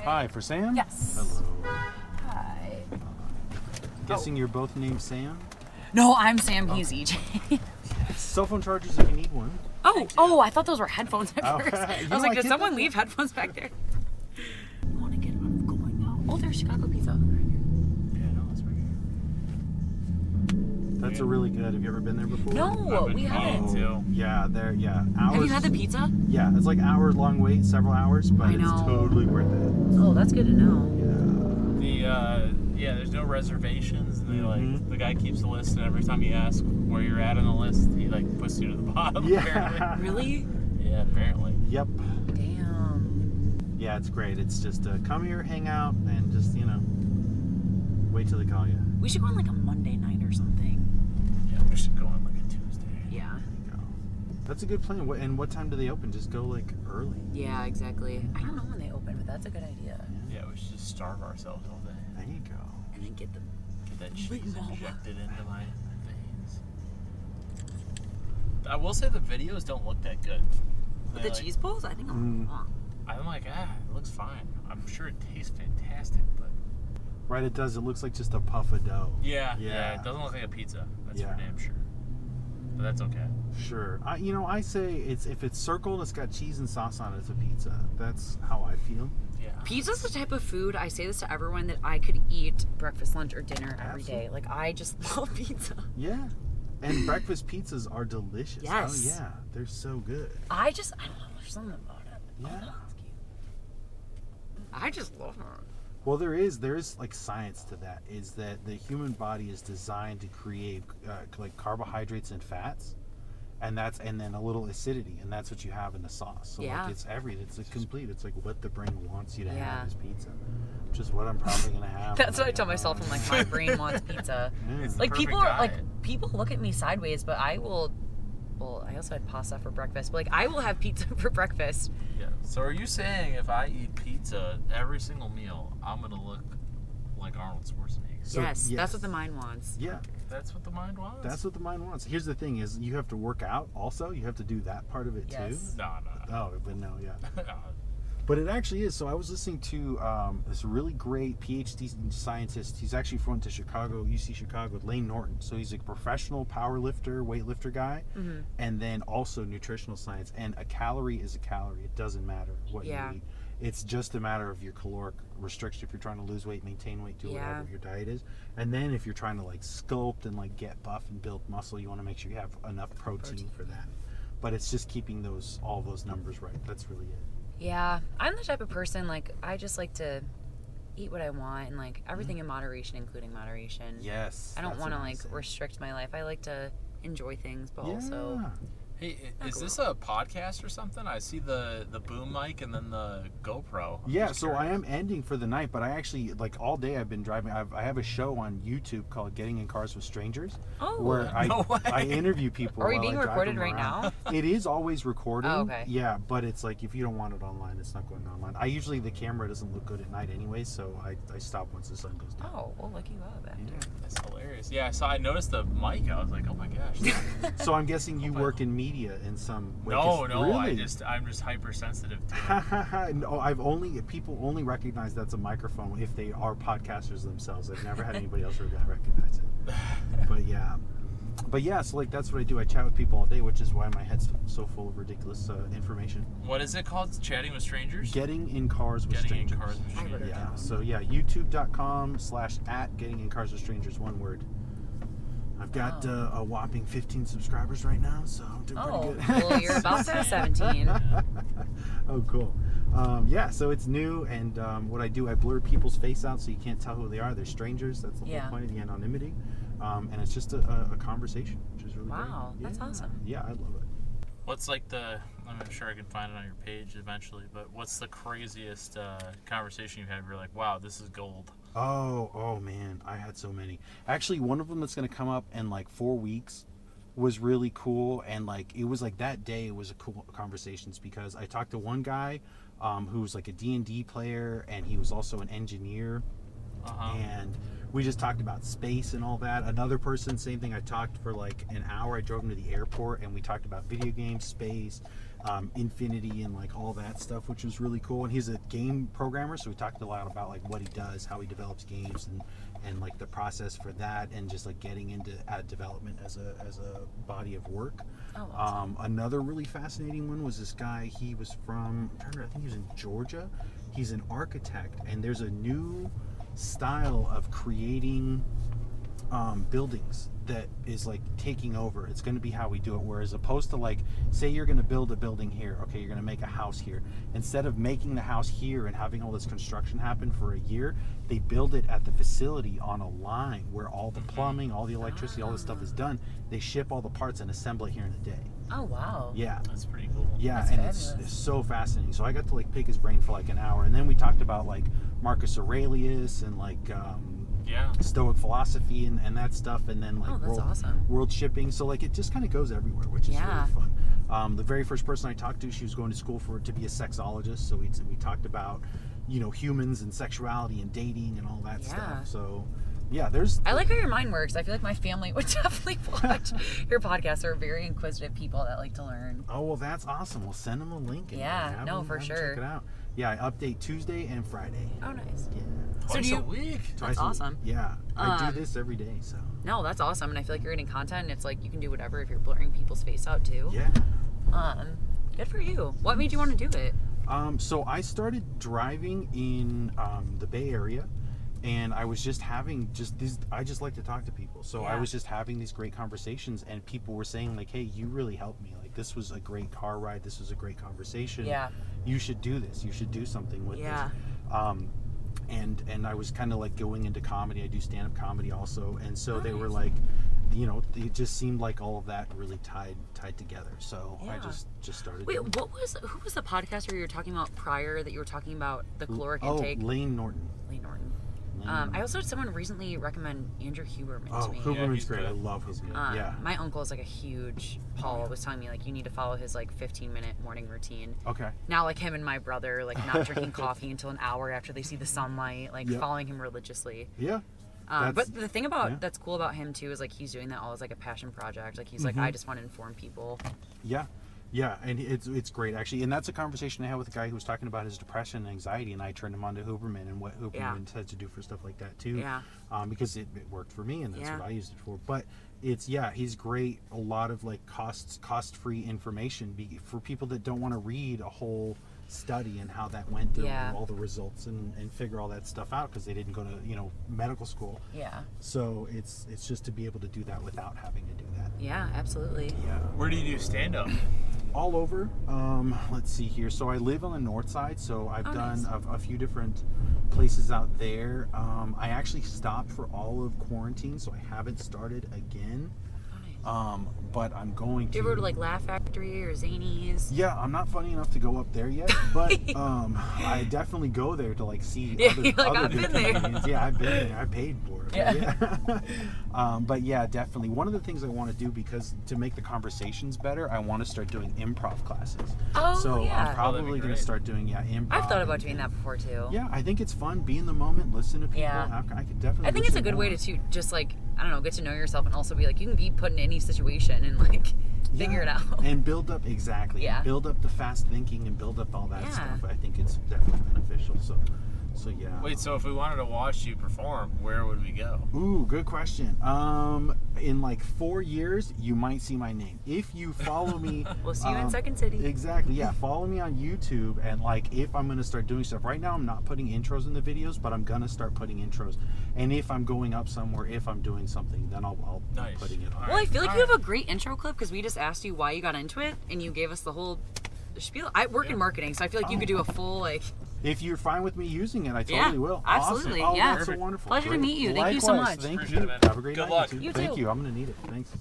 Hi, for Sam? Yes. Hello. Hi. Guessing you're both named Sam? No, I'm Sam. He's EJ. Cell phone chargers if you need one. Oh, I thought those were headphones at Oh, first. you I know, was like, I did get someone that. leave headphones back there? You want to get out of going out? Oh, there's Chicago pizza. Right here. Yeah, no, that's right here. That's a really good. Have you ever been there before? No, we haven't. Too. Yeah, there. Yeah, hours. Have you had the pizza? Yeah, it's like hours long wait, several hours, but I it's know. totally worth it. Oh, that's good to know. There's no reservations. And Mhm. the guy keeps the list, and every time you ask where you're at on the list, he puts you to the bottom. Yeah. Apparently. Really? Yeah, apparently. Yep. Damn. Yeah, it's great. It's just come here, hang out, and just wait till they call you. We should go on like a Monday night or something. Yeah, we should go on a Tuesday. Yeah. Go. That's a good plan. And what time do they open? Just go early. Yeah, exactly. I don't know when they open, but that's a good idea. Yeah, we should just starve ourselves all day. There you go. And then get the Get that cheese Meatball. injected into my veins. I will say the videos don't look that good. with the cheese balls. I think I'm wrong. I'm like, it looks fine. I'm sure it tastes fantastic, but Right, it does. It looks like just a puff of dough. yeah, Yeah. it doesn't look like a pizza. That's Yeah. for damn sure. But that's okay. Sure. I say if it's circled, it's got cheese and sauce on it, it's a pizza. That's how I feel. Yeah. Pizza's the type of food, I say this to everyone, that I could eat breakfast, lunch, or dinner every day. Absolutely. Like, I just love pizza. Yeah. And breakfast pizzas are delicious. Yes. Oh, yeah. They're so good. I don't know, there's something about it. Yeah. Oh, that's cute. I just love it. Well, there is science to that. Is that the human body is designed to create carbohydrates and fats, and then a little acidity, and that's what you have in the sauce. So Yeah. it's complete. It's like what the brain wants you to Yeah. have is pizza, which is what I'm probably gonna have. That's when what I get tell myself. home. I'm like, my brain wants pizza. Yeah. It's the Like, perfect people diet. people look at me sideways, but I will. Well, I also had pasta for breakfast, but I will have pizza for breakfast. Yeah. So are you saying if I eat pizza every single meal, I'm gonna look like Arnold Schwarzenegger? So, yes, yes. that's what the mind wants. Yeah. That's what the mind wants. That's what the mind wants. Here's the thing: is you have to work out. Also, you have to do that part of it Yes. No. too. Oh, but no, yeah. No. But it actually is. So I was listening to this really great PhD scientist. He's actually from Chicago, UC Chicago, Lane Norton. So he's a professional power lifter, weightlifter guy, and then also nutritional science. And a calorie is a calorie. It doesn't matter what Yeah. you eat. It's just a matter of your caloric restriction. If you're trying to lose weight, maintain weight, do Yeah. whatever your diet is. And then if you're trying to sculpt and get buff and build muscle, you want to make sure you have enough protein for that. But it's just keeping all those numbers right. That's really it. Yeah, I'm the type of person, I just like to eat what I want and everything in moderation, including moderation. Yes. I don't that's want what I'm to saying. restrict my life. I like to enjoy things, but also Yeah. Hey, is this a podcast or something? I see the boom mic and then the GoPro. I'm Yeah, just so I curious. am ending for the night, but I actually all day I've been driving. I have a show on YouTube called Getting in Cars with Strangers, Oh. where No way. I interview people. Are we while being I drive recorded them right around. It is always recording. Oh, okay. Yeah, but it's if you don't want it online, it's not going online. The camera doesn't look good at night anyway, so I stop once the sun goes down. Oh, well, look you up. Yeah. That's hilarious. Yeah, I noticed the mic. I was like, oh my gosh. So I'm guessing you worked in media in some way. No, 'cause I'm really? just hypersensitive to it. No, people only recognize that's a microphone if they are podcasters themselves. I've never had anybody else recognize it. But yeah, so that's what I do. I chat with people all day, which is why my head's so full of ridiculous information. What is it called? Chatting with strangers? Getting in Cars with Getting in Strangers. Cars with I wrote it Strangers. Yeah. down. So yeah, youtube.com/@gettingincars with strangers, one word. I've got a whopping 15 subscribers right now, so I'm doing Oh, pretty good. well, you're about to have 17. Oh, cool. Yeah, so it's new, and what I do, I blur people's face out so you can't tell who they are. They're strangers. That's the Yeah. whole point of the anonymity. And it's just a conversation, which is really Wow, great. that's Yeah. awesome. Yeah, I love it. What's I'm sure I can find it on your page eventually, but what's the craziest conversation you've had where you're like, wow, this is gold? Oh man, I had so many. Actually, one of them that's going to come up in 4 weeks was really cool, and it was that day it was a cool conversations because I talked to one guy who was a D&D player, and he was also an engineer. And we just talked about space and all that. Another person, same thing. I talked for an hour. I drove him to the airport, and we talked about video games, space, Infinity and like all that stuff, which was really cool. And he's a game programmer, so we talked a lot about like what he does, how he develops games, and like the process for that, and just like getting into ad development as a body of work. Oh, awesome. Another really fascinating one was this guy. He was from, I think he was in Georgia. He's an architect, and there's a new style of creating buildings that is like taking over. It's going to be how we do it, whereas opposed to like, say you're going to build a building here, okay, you're going to make a house here, instead of making the house here and having all this construction happen for a year, they build it at the facility on a line where all the plumbing, all the electricity, all this stuff is done. They ship all the parts and assemble it here in a day. Oh, wow. Yeah. That's pretty cool. Yeah, That's and fabulous. it's so fascinating. So I got to like pick his brain for like an hour, and then we talked about like Marcus Aurelius and like Yeah. Stoic philosophy and that stuff, and then like Oh, that's awesome. world shipping. So like it just kind of goes everywhere, which is Yeah. really fun. The very first person I talked to, she was going to school to be a sexologist. So we talked about, you know, humans and sexuality and dating and all that Yeah. stuff. So yeah, there's. I like how your mind works. I feel like my family would definitely watch your podcast. They're very inquisitive people that like to learn. Oh well, that's awesome. We'll send them a link. And Yeah, have no, them- for have them sure. Check it out. Yeah, I update Tuesday and Friday. Oh, nice. Yeah. So Twice do a you- week. Twice a week. awesome. Yeah, I Um, do this every day. So No, that's awesome. And I feel like you're getting content. And it's like you can do whatever if you're blurring people's face out too. yeah. Good for you. What made you want to do it? So I started driving in the Bay Area, and I was just having I just like to talk to people. So I Yeah. was just having these great conversations, and people were saying like, hey, you really helped me. Like, this was a great car ride. This was a great conversation. Yeah. You should do this. You should do something with Yeah. this. And I was kind of like going into comedy. I do stand-up comedy also. And so they were Nice. like, you know, it just seemed like all of that really tied together. So I Yeah. just started Wait, doing it. who was the podcaster you were talking about prior that you were talking about the caloric Oh, intake? Lane Norton. Lee Norton. Lane I also had someone recently recommend Andrew Huberman Oh, to me. Huberman's he's great. good. I love Huberman. Yeah. My uncle is like a huge. Paul was telling me like you need to follow his like 15-minute morning routine. Okay. Now like him and my brother like not drinking coffee until an hour after they see the sunlight, like Yep. following him religiously. Yeah. But That's- the thing about yeah. that's cool about him too is like he's doing that all as like a passion project. Like he's like Mm-hmm. I just want to inform people. Yeah. Yeah, and it's great actually, and that's a conversation I had with a guy who was talking about his depression and anxiety, and I turned him on to Huberman and what Huberman Yeah. tends to do for stuff like that too. Yeah. Because it worked for me, and that's Yeah. what I used it for. But he's great. A lot of like cost-free information for people that don't want to read a whole study and how that went through Yeah. all the results and figure all that stuff out because they didn't go to medical school. Yeah. So it's just to be able to do that without having to do that. Yeah, absolutely. Yeah. Where do you do stand up? All over. Let's see here. So I live on the north side, so I've Oh, done nice. a few different places out there. I actually stopped for all of quarantine, so I haven't started again. Oh, nice. But I'm going to. Do you ever go to like Laugh Factory or Zanies? Yeah, I'm not funny enough to go up there yet, but I definitely go there to like see Yeah, other, you're like, other I've good been there. comedians. Yeah, I've been there. I paid for it. Yeah. But yeah, definitely. One of the things I want to do because to make the conversations better, I want to start doing improv classes. Oh, So yeah. I'm that'd probably be going to great. start doing improv. I've thought about and- doing that before too. Yeah, I think it's fun. Be in the moment, listen to people. Yeah. I could definitely. I think it's a listen good way more. to just like I don't know, get to know yourself and also be like you can be put in any situation and like figure it Yeah, out. and build up exactly. Yeah. Build up the fast thinking and build up all that Yeah. stuff. I think it's definitely beneficial. So yeah. Wait, so if we wanted to watch you perform, where would we go? Ooh, good question. In like 4 years, you might see my name if you follow me. We'll see you in Second City. Exactly. Yeah, follow me on YouTube, and like if I'm gonna start doing stuff right now, I'm not putting intros in the videos, but I'm gonna start putting intros. And if I'm going up somewhere, if I'm doing something, then I'll Nice. be putting it on. Well, I feel like All you have a great intro clip because we just asked you why you got into it and you gave us the whole spiel. I work in marketing, so I feel like you could do a full like. If you're fine with me using it, I Yeah, totally will. absolutely, Awesome. Oh, yeah. that's so Perfect. wonderful. Pleasure to Great. meet you. Thank you so Likewise. much. Thank Appreciate you. it, man. Have a great Good night. luck. You too. You Thank too. you. I'm gonna need it. Thanks.